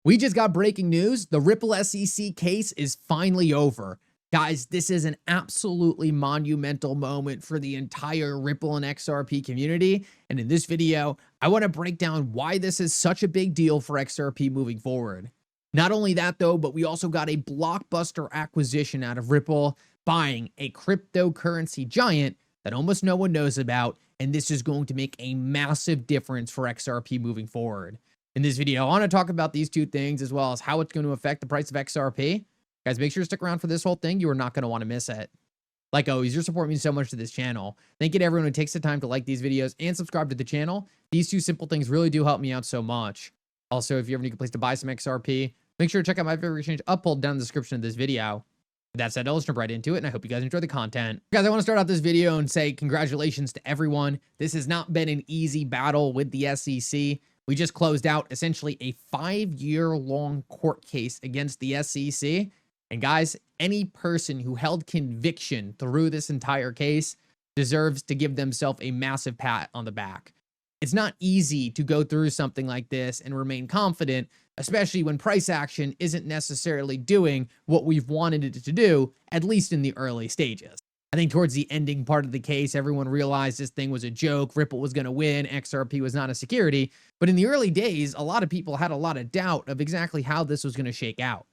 We just got breaking news. The Ripple SEC case is finally over. Guys, this is an absolutely monumental moment for the entire Ripple and XRP community. And in this video, I want to break down why this is such a big deal for XRP moving forward. Not only that though, but we also got a blockbuster acquisition out of Ripple, buying a cryptocurrency giant that almost no one knows about. And this is going to make a massive difference for XRP moving forward. In this video, I want to talk about these two things as well as how it's going to affect the price of XRP. Guys, make sure to stick around for this whole thing. You are not going to want to miss it. Like always, your support means so much to this channel. Thank you to everyone who takes the time to like these videos and subscribe to the channel. These two simple things really do help me out so much. Also, if you ever need a place to buy some XRP, make sure to check out my favorite exchange Uphold down in the description of this video. With that said, let's jump right into it, and I hope you guys enjoy the content. Guys, I want to start out this video and say congratulations to everyone. This has not been an easy battle with the SEC. We just closed out essentially a 5-year-long court case against the SEC. And guys, any person who held conviction through this entire case deserves to give themselves a massive pat on the back. It's not easy to go through something like this and remain confident, especially when price action isn't necessarily doing what we've wanted it to do, at least in the early stages. I think towards the ending part of the case, everyone realized this thing was a joke. Ripple was going to win. XRP was not a security. But in the early days, a lot of people had a lot of doubt of exactly how this was going to shake out.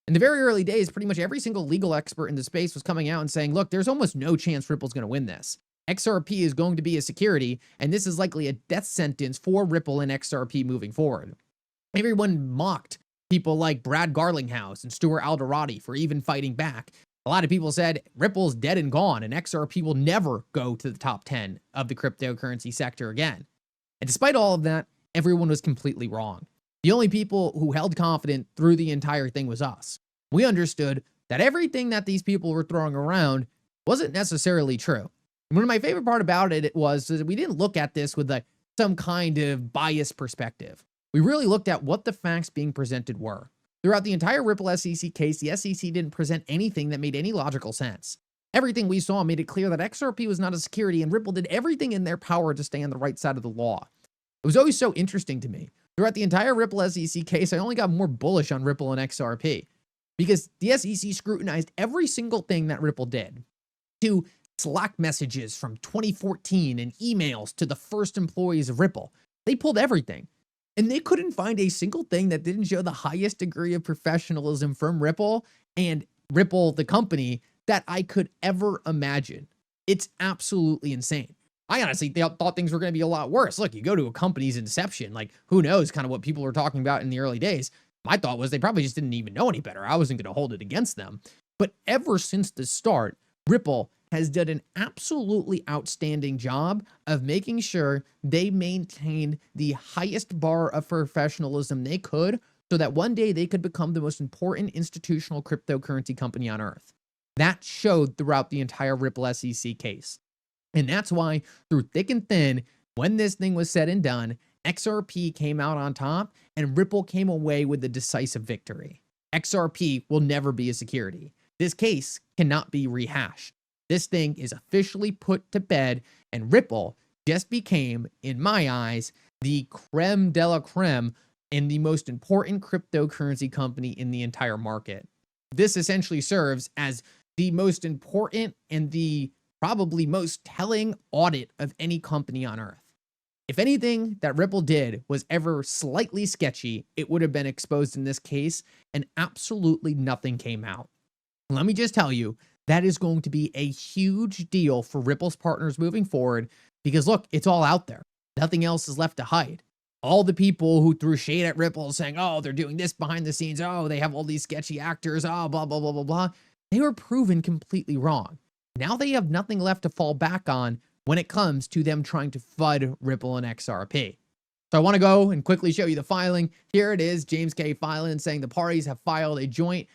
In the very early days, pretty much every single legal expert in the space was coming out and saying, look, there's almost no chance Ripple's going to win this. XRP is going to be a security, and this is likely a death sentence for Ripple and XRP moving forward. Everyone mocked people like Brad Garlinghouse and Stuart Alderoty for even fighting back. A lot of people said Ripple's dead and gone, and XRP will never go to the top 10 of the cryptocurrency sector again. And despite all of that, everyone was completely wrong. The only people who held confident through the entire thing was us. We understood that everything that these people were throwing around wasn't necessarily true. And one of my favorite part about it was that we didn't look at this with some kind of biased perspective. We really looked at what the facts being presented were. Throughout the entire Ripple SEC case, the SEC didn't present anything that made any logical sense. Everything we saw made it clear that XRP was not a security, and Ripple did everything in their power to stay on the right side of the law. It was always so interesting to me. Throughout the entire Ripple SEC case, I only got more bullish on Ripple and XRP because the SEC scrutinized every single thing that Ripple did. To Slack messages from 2014 and emails to the first employees of Ripple. They pulled everything. And they couldn't find a single thing that didn't show the highest degree of professionalism from Ripple and Ripple, the company, that I could ever imagine. It's absolutely insane. I honestly thought things were going to be a lot worse. Look, you go to a company's inception, like who knows kind of what people were talking about in the early days. My thought was they probably just didn't even know any better. I wasn't going to hold it against them. But ever since the start, Ripple has done an absolutely outstanding job of making sure they maintained the highest bar of professionalism they could so that one day they could become the most important institutional cryptocurrency company on earth. That showed throughout the entire Ripple SEC case. And that's why through thick and thin, when this thing was said and done, XRP came out on top and Ripple came away with the decisive victory. XRP will never be a security. This case cannot be rehashed. This thing is officially put to bed, and Ripple just became, in my eyes, the creme de la creme and the most important cryptocurrency company in the entire market. This essentially serves as the most important and the probably most telling audit of any company on earth. If anything that Ripple did was ever slightly sketchy, it would have been exposed in this case, and absolutely nothing came out. Let me just tell you, that is going to be a huge deal for Ripple's partners moving forward because look, it's all out there. Nothing else is left to hide. All the people who threw shade at Ripple saying, oh, they're doing this behind the scenes. Oh, they have all these sketchy actors. Oh, blah, blah, blah, blah, blah. They were proven completely wrong. Now they have nothing left to fall back on when it comes to them trying to FUD Ripple and XRP. So I want to go and quickly show you the filing. Here it is, James K. filing saying the parties have filed a joint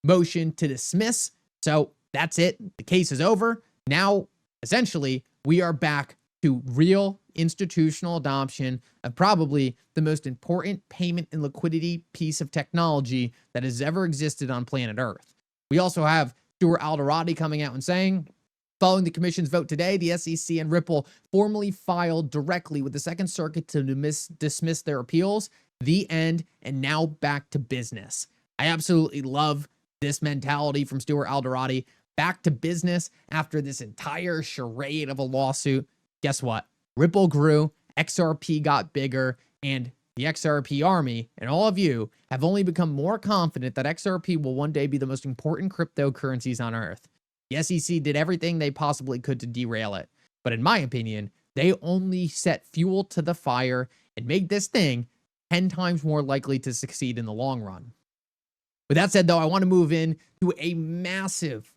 motion to dismiss. So that's it. The case is over. Now, essentially, we are back to real institutional adoption of probably the most important payment and liquidity piece of technology that has ever existed on planet Earth. We also have Stuart Alderoty coming out and saying, following the commission's vote today, the SEC and Ripple formally filed directly with the Second Circuit to dismiss their appeals. the end, and now back to business. I absolutely love this mentality from Stuart Alderati. Back to business after this entire charade of a lawsuit. Guess what? Ripple grew, XRP got bigger, and the XRP army and all of you have only become more confident that XRP will one day be the most important cryptocurrencies on earth. The SEC did everything they possibly could to derail it, but in my opinion, they only set fuel to the fire and made this thing 10 times more likely to succeed in the long run. With that said, though, I want to move in to a massive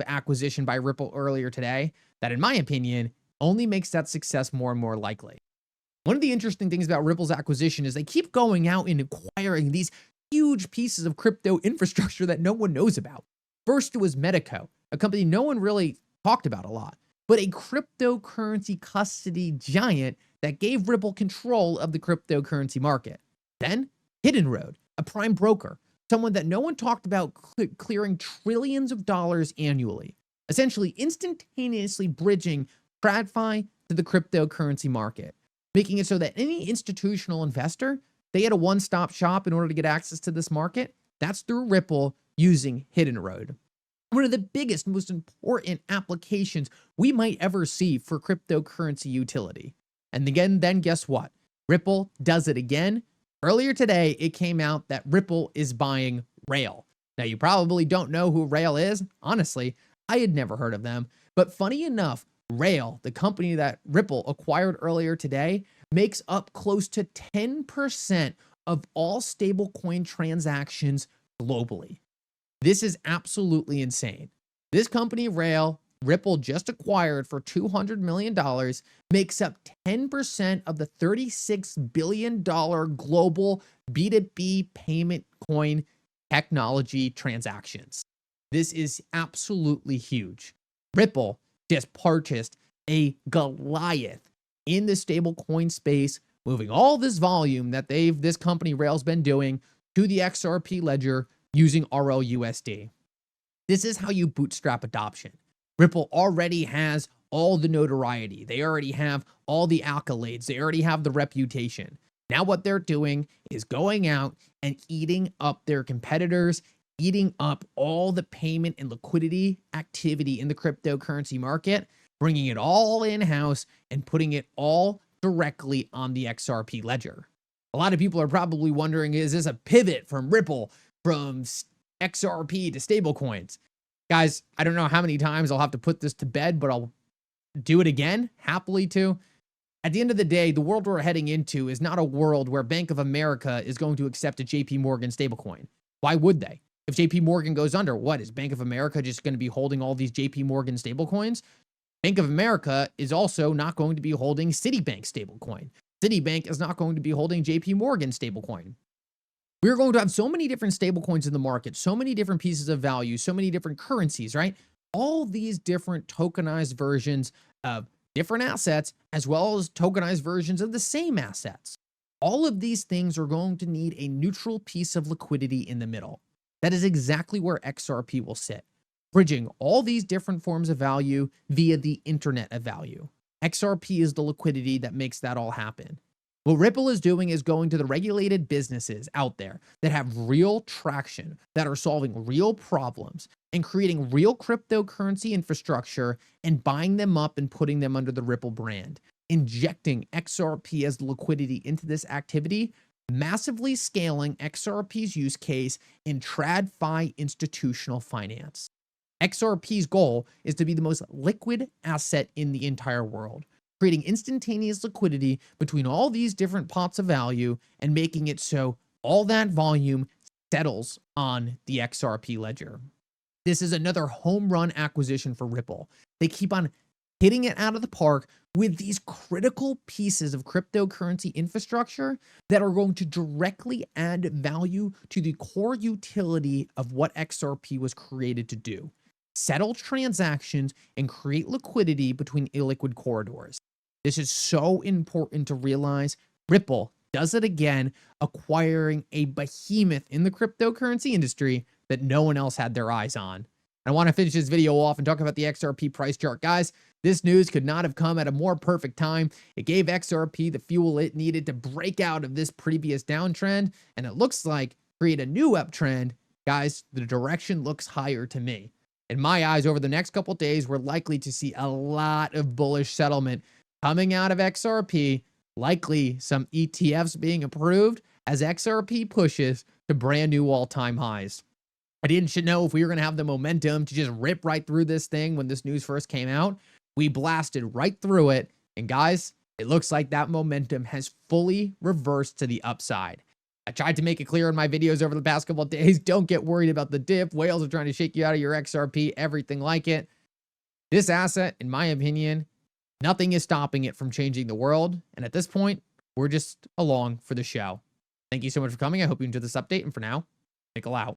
acquisition by Ripple earlier today that, in my opinion, only makes that success more and more likely. One of the interesting things about Ripple's acquisition is they keep going out and acquiring these huge pieces of crypto infrastructure that no one knows about. First, it was Medico, a company no one really talked about a lot, but a cryptocurrency custody giant that gave Ripple control of the cryptocurrency market. Then, Hidden Road, a prime broker, someone that no one talked about clearing trillions of dollars annually, essentially instantaneously bridging TradFi to the cryptocurrency market, making it so that any institutional investor, they had a one-stop shop in order to get access to this market. That's through Ripple using Hidden Road. One of the biggest, most important applications we might ever see for cryptocurrency utility. And again, then guess what? Ripple does it again. Earlier today, it came out that Ripple is buying Rail. Now, you probably don't know who Rail is. Honestly, I had never heard of them. But funny enough, Rail, the company that Ripple acquired earlier today, makes up close to 10% of all stablecoin transactions globally. This is absolutely insane. This company, Rail, Ripple just acquired for $200 million, makes up 10% of the $36 billion global B2B payment coin technology transactions. This is absolutely huge. Ripple just purchased a Goliath in the stablecoin space, moving all this volume that this company Rail's been doing to the XRP ledger using RLUSD. This is how you bootstrap adoption. Ripple already has all the notoriety. They already have all the accolades. They already have the reputation. Now what they're doing is going out and eating up their competitors, eating up all the payment and liquidity activity in the cryptocurrency market, bringing it all in-house and putting it all directly on the XRP ledger. A lot of people are probably wondering, is this a pivot from Ripple from XRP to stablecoins? Guys, I don't know how many times I'll have to put this to bed, but I'll do it again, happily too. At the end of the day, the world we're heading into is not a world where Bank of America is going to accept a JP Morgan stablecoin. Why would they? If JP Morgan goes under, what, is Bank of America just going to be holding all these JP Morgan stablecoins? Bank of America is also not going to be holding Citibank stablecoin. Citibank is not going to be holding JP Morgan stablecoin. We're going to have so many different stablecoins in the market, so many different pieces of value, so many different currencies, right? All these different tokenized versions of different assets, as well as tokenized versions of the same assets. All of these things are going to need a neutral piece of liquidity in the middle. That is exactly where XRP will sit, bridging all these different forms of value via the internet of value. XRP is the liquidity that makes that all happen. What Ripple is doing is going to the regulated businesses out there that have real traction, that are solving real problems, and creating real cryptocurrency infrastructure and buying them up and putting them under the Ripple brand, injecting XRP as liquidity into this activity, massively scaling XRP's use case in TradFi institutional finance. XRP's goal is to be the most liquid asset in the entire world, creating instantaneous liquidity between all these different pots of value and making it so all that volume settles on the XRP ledger. This is another home run acquisition for Ripple. They keep on hitting it out of the park with these critical pieces of cryptocurrency infrastructure that are going to directly add value to the core utility of what XRP was created to do: settle transactions and create liquidity between illiquid corridors. This is so important to realize. Ripple does it again, acquiring a behemoth in the cryptocurrency industry that no one else had their eyes on. I want to finish this video off and talk about the XRP price chart. Guys, This news could not have come at a more perfect time. It gave XRP the fuel it needed to break out of this previous downtrend, and it looks like create a new uptrend. Guys, the direction looks higher to me. In my eyes, over the next couple days, we're likely to see a lot of bullish settlement coming out of XRP, likely some ETFs being approved as XRP pushes to brand new all-time highs. I didn't know if we were going to have the momentum to just rip right through this thing when this news first came out. We blasted right through it. And guys, it looks like that momentum has fully reversed to the upside. I tried to make it clear in my videos over the past couple of days. Don't get worried about the dip. Whales are trying to shake you out of your XRP, everything like it. This asset, in my opinion, nothing is stopping it from changing the world. And at this point, we're just along for the show. Thank you so much for coming. I hope you enjoyed this update. And for now, Mickle out.